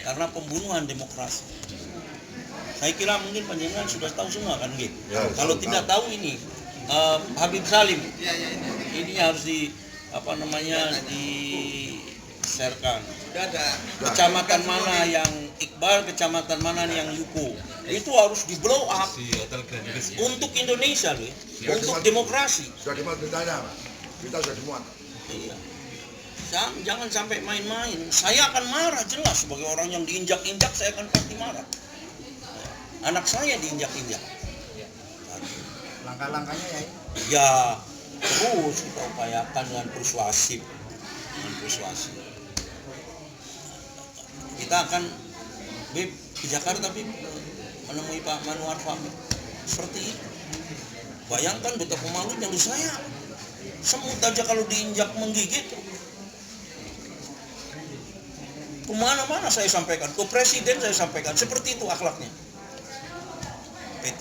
karena pembunuhan demokrasi. Saya kira mungkin panjenengan sudah tahu semua kan, gitu. Ya, kalau tidak tahu ini Habib Salim, ini harus di-sharekan. Kecamatan mana yang Iqbal, kecamatan mana yang Yuko, itu harus di blow up untuk Indonesia loh, untuk demokrasi. Sudah dimuat beritanya, kita sudah dimuat. Iya. Jangan sampai main-main. Saya akan marah jelas sebagai orang yang diinjak-injak, saya akan pasti marah. Anak saya diinjak-injak. Langkah-langkahnya ya? Ya terus kita upayakan dengan persuasif. Kita akan ke Jakarta menemui Pak Manwar Fahmi seperti itu. Bayangkan betapa malunya saya. Semut aja kalau diinjak menggigit. Kemana-mana saya sampaikan, ke presiden saya sampaikan, seperti itu akhlaknya. P3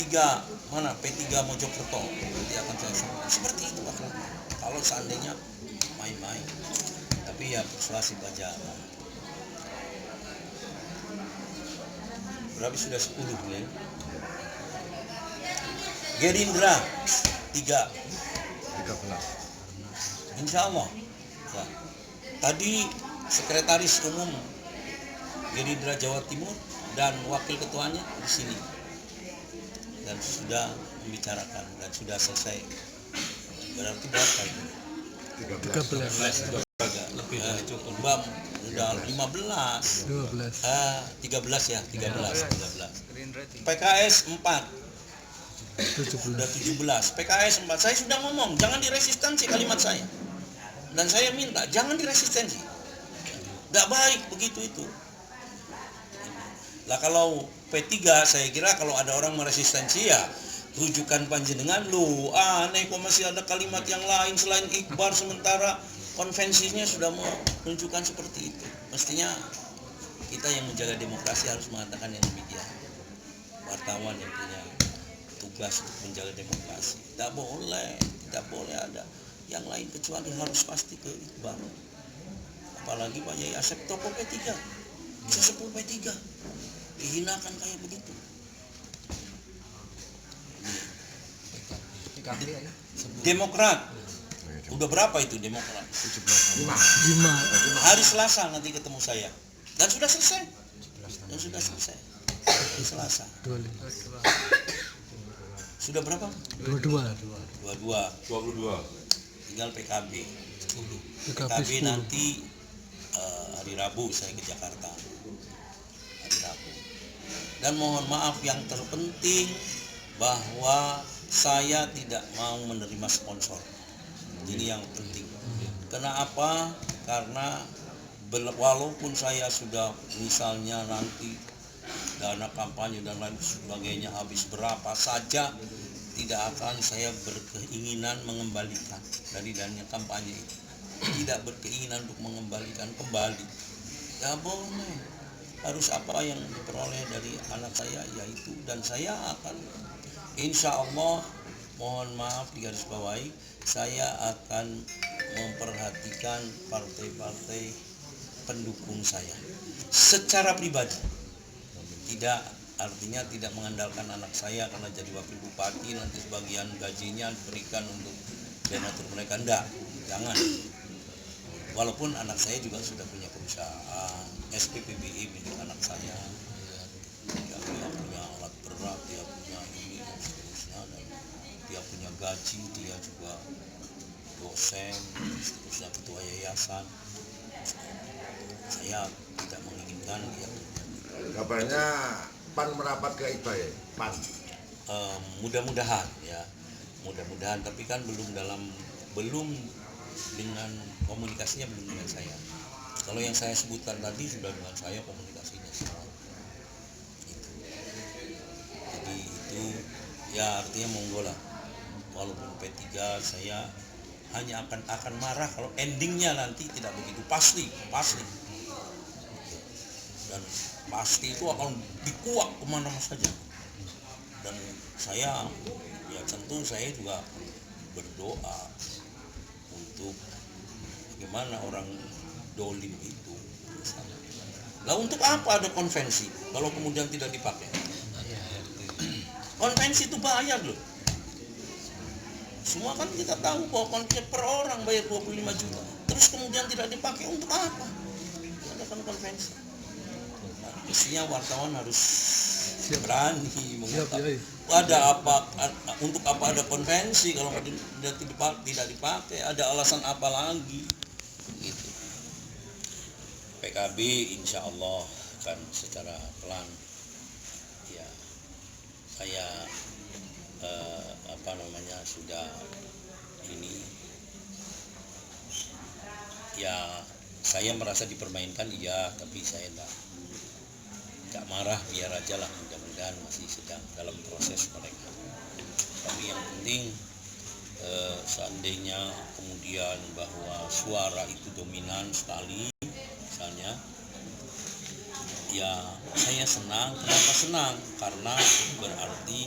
Mojokerto nanti akan saya sampaikan, seperti itu akhlaknya. Kalau seandainya main-main, tapi ya persuasif aja. Berarti sudah 10 ya. Gerindra 13. Insya Allah. Ya. Tadi Sekretaris Umum Gerindra Jawa Timur dan Wakil Ketuanya di sini dan sudah membicarakan dan sudah selesai. Berarti berapa itu? 13. Lebih cukup. Bam, sudah 15. 13 ya, 13. PKS 4. Sudah 17. PKS 4. Saya sudah ngomong, jangan diresistensi kalimat saya. Dan saya minta jangan diresistensi. Gak baik begitu itu. Lah kalau P3 saya kira kalau ada orang meresistensi ya rujukan panjenengan lu aneh kok masih ada kalimat yang lain selain Iqbal sementara konvensinya sudah menunjukkan seperti itu. Mestinya kita yang menjaga demokrasi harus mengatakan yang demikian. Wartawan yang punya tugas untuk menjaga demokrasi. Tidak boleh ada yang lain kecuali harus pasti ke Iqbal. Apalagi Pak Yai Asep tokoh P3, sesepuh P3 dihinakan kayak begitu. Demokrat udah berapa itu Demokrat? 5. Hari Selasa nanti ketemu saya dan sudah selesai. Selasa. Sudah berapa? 22. Tinggal PKB nanti hari Rabu saya ke Jakarta. Hari Rabu. Dan mohon maaf yang terpenting bahwa saya tidak mau menerima sponsor. Jadi yang penting. Kenapa? Karena walaupun saya sudah misalnya nanti dana kampanye dan lain sebagainya habis berapa saja, tidak akan saya berkeinginan mengembalikan dari dana kampanye itu. Tidak berkeinginan untuk mengembalikan kembali. Ya boleh. Harus apa yang diperoleh dari anak saya yaitu, dan saya akan insya Allah mohon maaf digarisbawahi, saya akan memperhatikan partai-partai pendukung saya secara pribadi. Artinya tidak mengandalkan anak saya karena jadi wakil bupati nanti sebagian gajinya diberikan untuk donatur mereka. Enggak, jangan. Walaupun anak saya juga sudah punya perusahaan SPPBI milik anak saya, dia punya alat berat, dia punya ini dan seterusnya, dan dia punya gaji, dia juga dosen, seterusnya ketua yayasan. Saya tidak menginginkan dia. Kabarnya PAN merapat ke Iqbal ya? PAN. Mudah-mudahan ya, tapi kan belum dengan komunikasinya belum dengan saya. Kalau yang saya sebutkan tadi sudah dengan saya komunikasinya semua. Jadi itu ya artinya monggo lah. Walaupun P3 saya hanya akan marah kalau endingnya nanti tidak begitu pasti. Dan pasti itu akan dikuak kemana saja. Dan saya ya tentu saya juga berdoa untuk bagaimana orang dolim itu Lah untuk apa ada konvensi kalau kemudian tidak dipakai? Konvensi itu bayar loh. Semua kan kita tahu bahwa konvensi per orang bayar 25 juta. Terus kemudian tidak dipakai untuk apa? Adakan konvensi. Nah, mestinya wartawan harus berani mengungkap. Ada apa? Untuk apa ada konvensi kalau tidak dipakai? Ada alasan apa lagi? Gitu. PKB insya Allah akan secara pelan, ya saya sudah ini, ya saya merasa dipermainkan iya, tapi saya tidak marah, biar aja lah, mudah-mudahan masih sedang dalam proses mereka. Tapi yang penting seandainya kemudian bahwa suara itu dominan sekali misalnya, ya saya senang. Kenapa senang? Karena berarti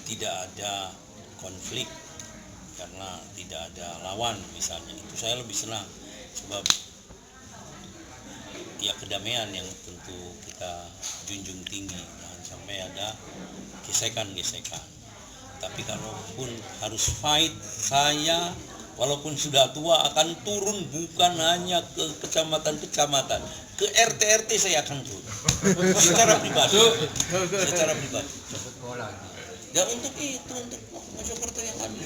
tidak ada konflik, karena tidak ada lawan misalnya, itu saya lebih senang. Sebab ya kedamaian yang tentu kita junjung tinggi, jangan sampai ada gesekan-gesekan. Tapi kalaupun harus fight, saya walaupun sudah tua akan turun, bukan hanya ke kecamatan-kecamatan, ke RT-RT saya akan turun secara pribadi. Dan untuk Mojokerto yang adil,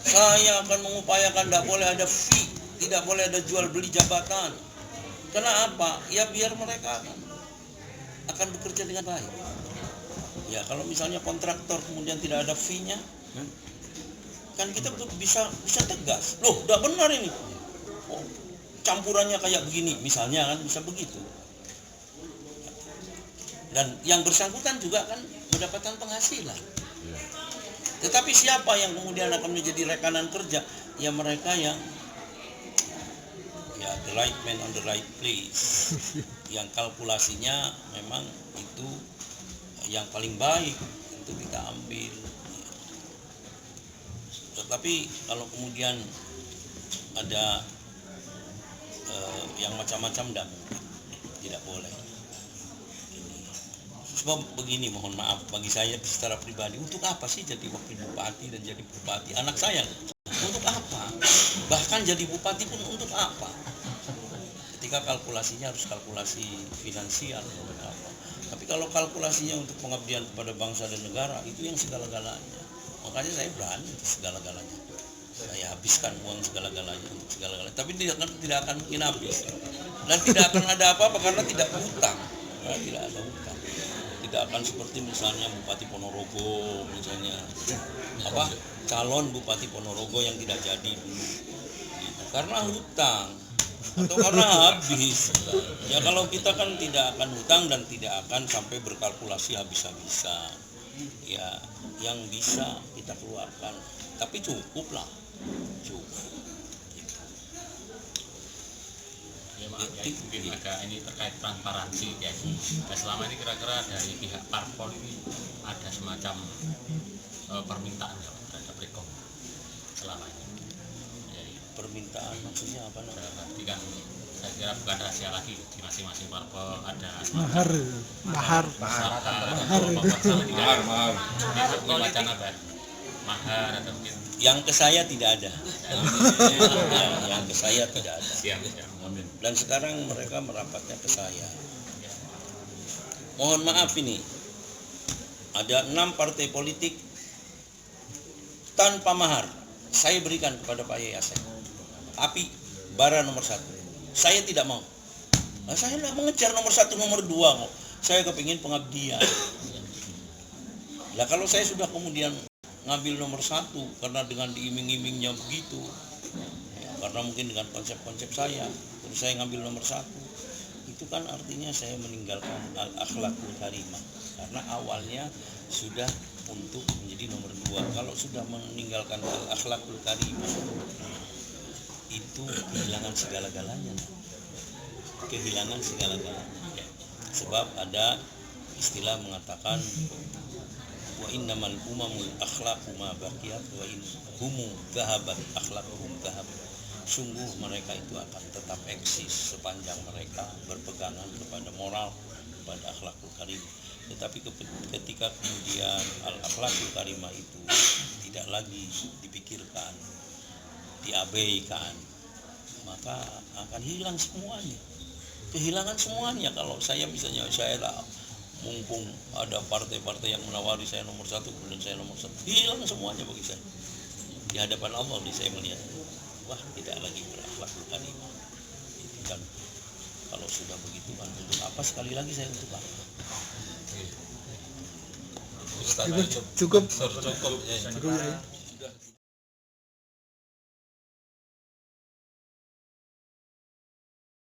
saya akan mengupayakan tidak boleh ada fee, tidak boleh ada jual beli jabatan. Kenapa? Ya biar mereka akan bekerja dengan baik. Ya kalau misalnya kontraktor kemudian tidak ada fee-nya, kan kita bisa tegas. Loh, tidak benar ini. Oh, campurannya kayak begini, misalnya kan bisa begitu. Dan yang bersangkutan juga kan mendapatkan penghasilan. Tetapi siapa yang kemudian akan menjadi rekanan kerja? Ya mereka yang the right man on the right place. Yang kalkulasinya memang itu yang paling baik untuk kita ambil. Tetapi kalau kemudian ada yang macam-macam, tidak boleh. Sebab begini, mohon maaf bagi saya secara pribadi, untuk apa sih jadi wakil bupati dan jadi bupati? Anak saya untuk apa? Bahkan jadi bupati pun untuk apa? Ketika kalkulasinya harus kalkulasi finansial, untuk apa? Tapi kalau kalkulasinya untuk pengabdian kepada bangsa dan negara, itu yang segala-galanya. Makanya saya berani untuk segala-galanya. Saya habiskan uang segala-galanya untuk segala-galanya. Tapi tidak akan mungkin habis. Dan tidak akan ada apa-apa karena tidak hutang. Karena tidak ada hutang. Tidak akan seperti misalnya Bupati Ponorogo, misalnya calon Bupati Ponorogo yang tidak jadi dulu. Gitu. Karena hutang. Atau karena habis. Ya kalau kita kan tidak akan hutang dan tidak akan sampai berkalkulasi habis-habisan. Ya yang bisa kita keluarkan, tapi cukup lah, cukup. Ya maaf ya, mungkin agak ini terkait transparansi ya. Nah, selama ini kira-kira dari pihak parpol ini ada semacam permintaan ya terhadap Rekom selama ini. Permintaan maksudnya apa namanya? Berarti kan saya kira bukan rahasia lagi, di masing-masing parpol ada mahar wacana baru, mahar atau mungkin yang ke saya tidak ada. yang ke saya tidak ada. siap. Dan sekarang mereka merapatnya ke saya. Mohon maaf, ini ada 6 partai politik tanpa mahar saya berikan kepada Pak Yai Asep. Tapi bara nomor 1 saya tidak mau. Nah, saya tidak mengejar nomor 1 nomor 2 kok. Saya kepingin pengabdian. Nah kalau saya sudah kemudian ngambil nomor 1 karena dengan diiming-imingnya begitu, ya, karena mungkin dengan konsep-konsep saya, terus saya ngambil nomor 1, itu kan artinya saya meninggalkan al-akhlaqul karimah. Karena awalnya sudah untuk menjadi nomor 2. Kalau sudah meninggalkan al-akhlaqul karimah, itu kehilangan segala-galanya. Kehilangan segala-galanya. Sebab ada istilah mengatakan wa innamal umamul akhlaqu ma baqiyat wa in humu dhahabat akhlaquhum dhahab. sungguh mereka itu akan tetap eksis sepanjang mereka berpegangan kepada moral, kepada akhlakul karimah. Tetapi ketika kemudian al-akhlakul karimah itu tidak lagi dipikirkan, diabaikan, maka akan hilang semuanya. Kehilangan semuanya. Kalau saya misalnya mumpung ada partai-partai yang menawari saya nomor 1 kemudian saya nomor 1, hilang semuanya bagi saya. Di hadapan Allah saya melihat, wah tidak lagi berakhlakul karimah. Itu kan kalau sudah begitu kan untuk apa sekali lagi saya untuk apa? Cukup. Cukup ya. Cukup ya.